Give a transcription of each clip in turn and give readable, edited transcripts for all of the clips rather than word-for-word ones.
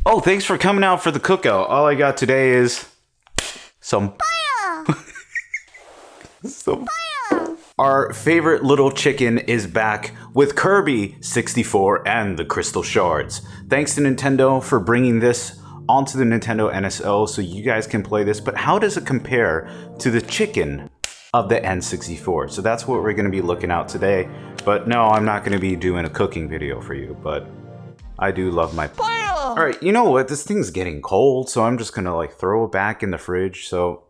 Oh, thanks for coming out for the cookout. All I got today is some some Our favorite little chicken is back with Kirby 64 and the Crystal Shards. Thanks to Nintendo for bringing this onto the Nintendo NSO so you guys can play this, but how does it compare to the chicken of the N64? So that's what we're going to be looking at today. But no, I'm not going to be doing a cooking video for you, but I do love my... Alright, you know what? This thing's getting cold, so I'm just going to like throw it back in the fridge, so...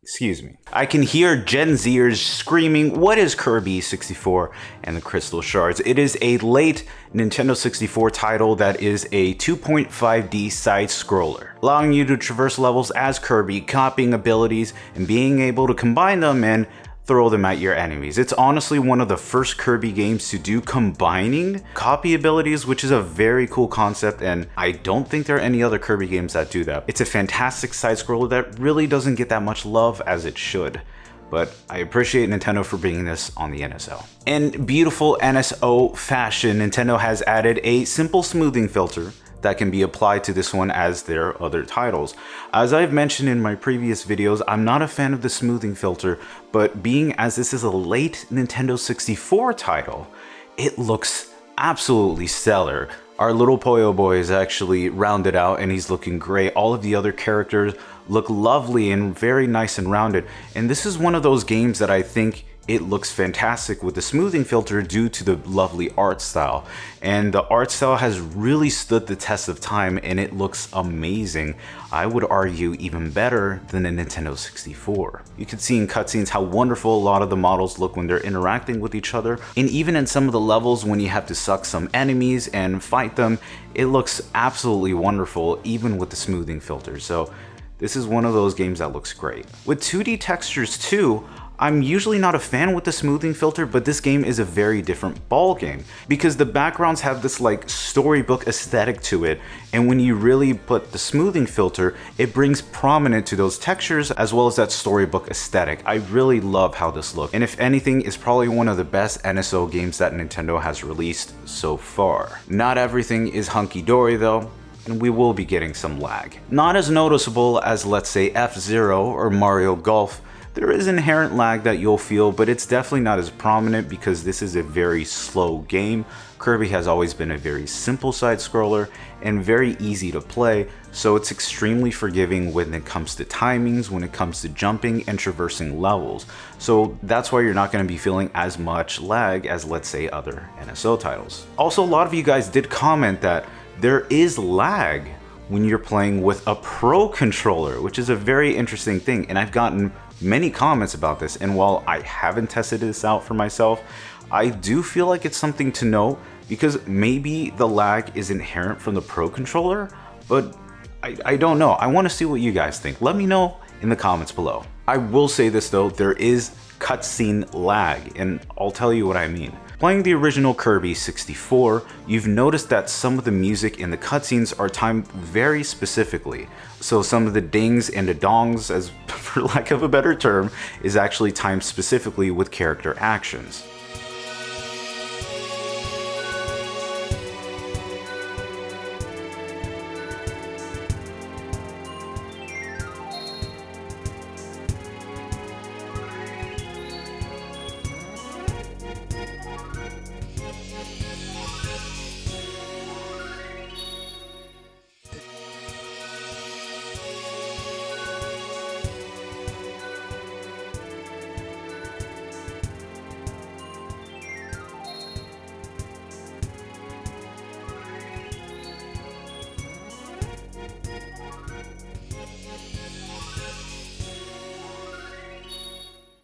Excuse me. I can hear Gen Zers screaming, what is Kirby 64 and the Crystal Shards? It is a late Nintendo 64 title that is a 2.5D side scroller, allowing you to traverse levels as Kirby, copying abilities, and being able to combine them and throw them at your enemies. It's honestly one of the first Kirby games to do combining copy abilities, which is a very cool concept, and I don't think there are any other Kirby games that do that. It's a fantastic side scroller that really doesn't get that much love as it should, but I appreciate Nintendo for bringing this on the NSO. In beautiful NSO fashion, Nintendo has added a simple smoothing filter that can be applied to this one as their other titles. As I've mentioned in my previous videos, I'm not a fan of the smoothing filter, but being as this is a late Nintendo 64 title, it looks absolutely stellar. Our little Poyo boy is actually rounded out and he's looking great. All of the other characters look lovely and very nice and rounded. And this is one of those games that I think it looks fantastic with the smoothing filter due to the lovely art style. And the art style has really stood the test of time and it looks amazing. I would argue even better than the Nintendo 64. You can see in cutscenes how wonderful a lot of the models look when they're interacting with each other. And even in some of the levels when you have to suck some enemies and fight them, it looks absolutely wonderful even with the smoothing filter. So this is one of those games that looks great. With 2D textures too, I'm usually not a fan with the smoothing filter, but this game is a very different ball game because the backgrounds have this like storybook aesthetic to it, and when you really put the smoothing filter, it brings prominent to those textures as well as that storybook aesthetic. I really love how this looks, and if anything, it's probably one of the best NSO games that Nintendo has released so far. Not everything is hunky-dory though, and we will be getting some lag. Not as noticeable as, let's say, F-Zero or Mario Golf. There is inherent lag that you'll feel, but it's definitely not as prominent because this is a very slow game. Kirby has always been a very simple side scroller and very easy to play, so it's extremely forgiving when it comes to timings, when it comes to jumping and traversing levels. So that's why you're not going to be feeling as much lag as, let's say, other NSO titles. Also, a lot of you guys did comment that there is lag when you're playing with a Pro controller, which is a very interesting thing, and I've gotten many comments about this, and while I haven't tested this out for myself, I do feel like it's something to know because maybe the lag is inherent from the Pro controller, but I don't know. I want to see what you guys think. Let me know in the comments below. I will say this though, there is cutscene lag, and I'll tell you what I mean. Playing the original Kirby 64, you've noticed that some of the music in the cutscenes are timed very specifically. So some of the dings and the dongs, as for lack of a better term, is actually timed specifically with character actions.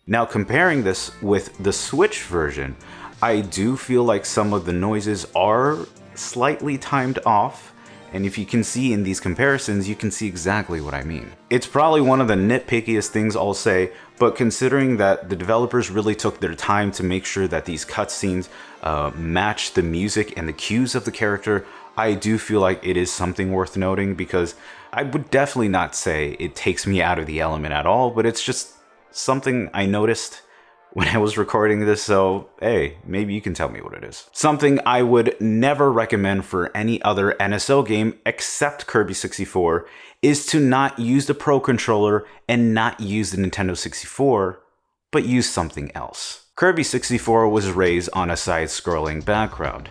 Now comparing this with the Switch version, I do feel like some of the noises are slightly timed off, and if you can see in these comparisons, you can see exactly what I mean. It's probably one of the nitpickiest things I'll say, but considering that the developers really took their time to make sure that these cutscenes match the music and the cues of the character, I do feel like it is something worth noting because I would definitely not say it takes me out of the element at all, but it's just something I noticed when I was recording this, so hey, maybe you can tell me what it is. Something I would never recommend for any other NSO game except Kirby 64 is to not use the Pro Controller and not use the Nintendo 64, but use something else. Kirby 64 was raised on a side-scrolling background,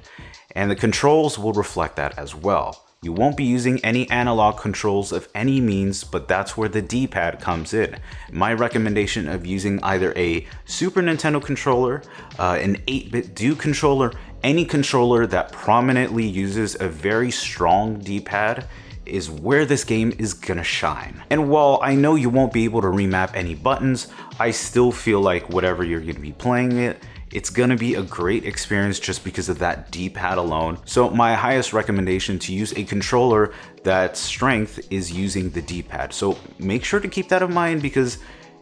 and the controls will reflect that as well. You won't be using any analog controls of any means, but that's where the D-pad comes in. My recommendation of using either a Super Nintendo controller, an 8-bit Do controller, any controller that prominently uses a very strong D-pad is where this game is gonna shine. And while I know you won't be able to remap any buttons, I still feel like whatever you're gonna be playing it's gonna be a great experience just because of that D-pad alone. So my highest recommendation to use a controller that strength is using the D-pad. So make sure to keep that in mind because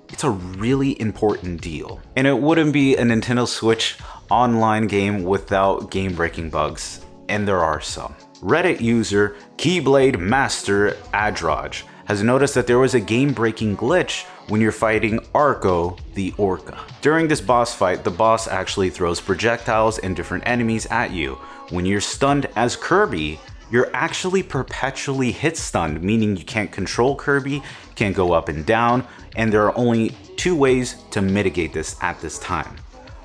it's a really important deal. And it wouldn't be a Nintendo Switch online game without game-breaking bugs, and there are some. Reddit user Keyblade Master Adroj has noticed that there was a game-breaking glitch when you're fighting Arco the Orca. During this boss fight, the boss actually throws projectiles and different enemies at you. When you're stunned as Kirby, you're actually perpetually hit stunned, meaning you can't control Kirby, can't go up and down, and there are only two ways to mitigate this at this time.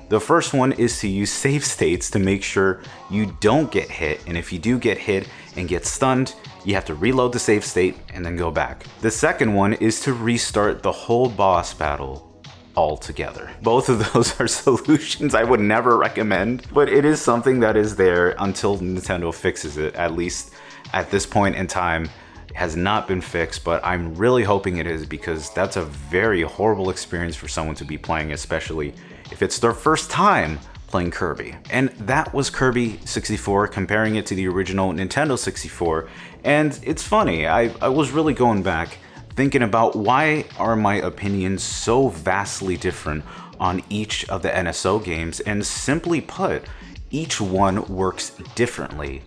The first one is to use save states to make sure you don't get hit, and if you do get hit and get stunned, you have to reload the save state and then go back. The second one is to restart the whole boss battle altogether. Both of those are solutions I would never recommend, but it is something that is there until Nintendo fixes it. At least at this point in time, it has not been fixed, but I'm really hoping it is because that's a very horrible experience for someone to be playing, especially if it's their first time playing Kirby. And that was Kirby 64, comparing it to the original Nintendo 64. And it's funny, I was really going back thinking about why are my opinions so vastly different on each of the NSO games, and simply put, each one works differently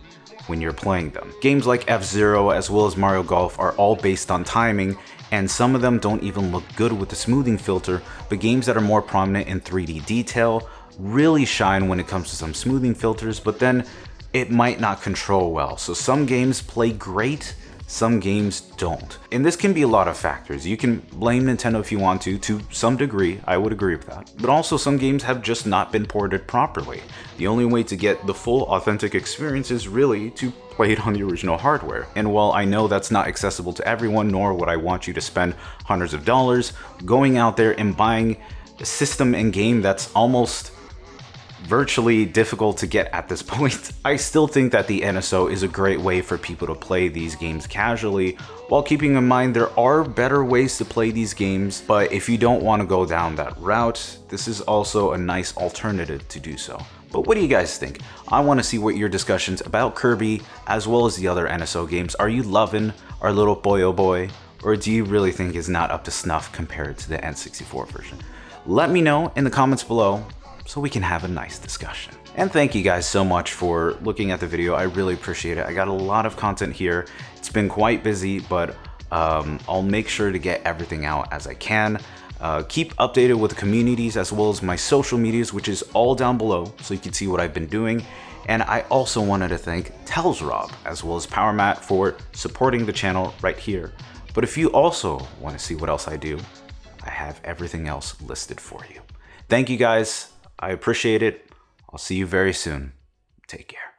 when you're playing them. Games like F-Zero as well as Mario Golf are all based on timing, and some of them don't even look good with the smoothing filter, but games that are more prominent in 3D detail really shine when it comes to some smoothing filters, but then it might not control well. So some games play great, some games don't. And this can be a lot of factors. You can blame Nintendo if you want to some degree, I would agree with that. But also some games have just not been ported properly. The only way to get the full authentic experience is really to play it on the original hardware. And while I know that's not accessible to everyone, nor would I want you to spend hundreds of dollars going out there and buying a system and game that's almost virtually difficult to get at this point, I still think that the NSO is a great way for people to play these games casually, while keeping in mind there are better ways to play these games, but if you don't want to go down that route, this is also a nice alternative to do so. But what do you guys think? I want to see what your discussions about Kirby, as well as the other NSO games. Are you loving our little boy oh boy, or do you really think it's not up to snuff compared to the N64 version? Let me know in the comments below, so we can have a nice discussion. And thank you guys so much for looking at the video. I really appreciate it. I got a lot of content here. It's been quite busy, but I'll make sure to get everything out as I can. Keep updated with the communities as well as my social medias, which is all down below, so you can see what I've been doing. And I also wanted to thank TLDR as well as PowerMatt for supporting the channel right here. But if you also want to see what else I do, I have everything else listed for you. Thank you guys. I appreciate it. I'll see you very soon. Take care.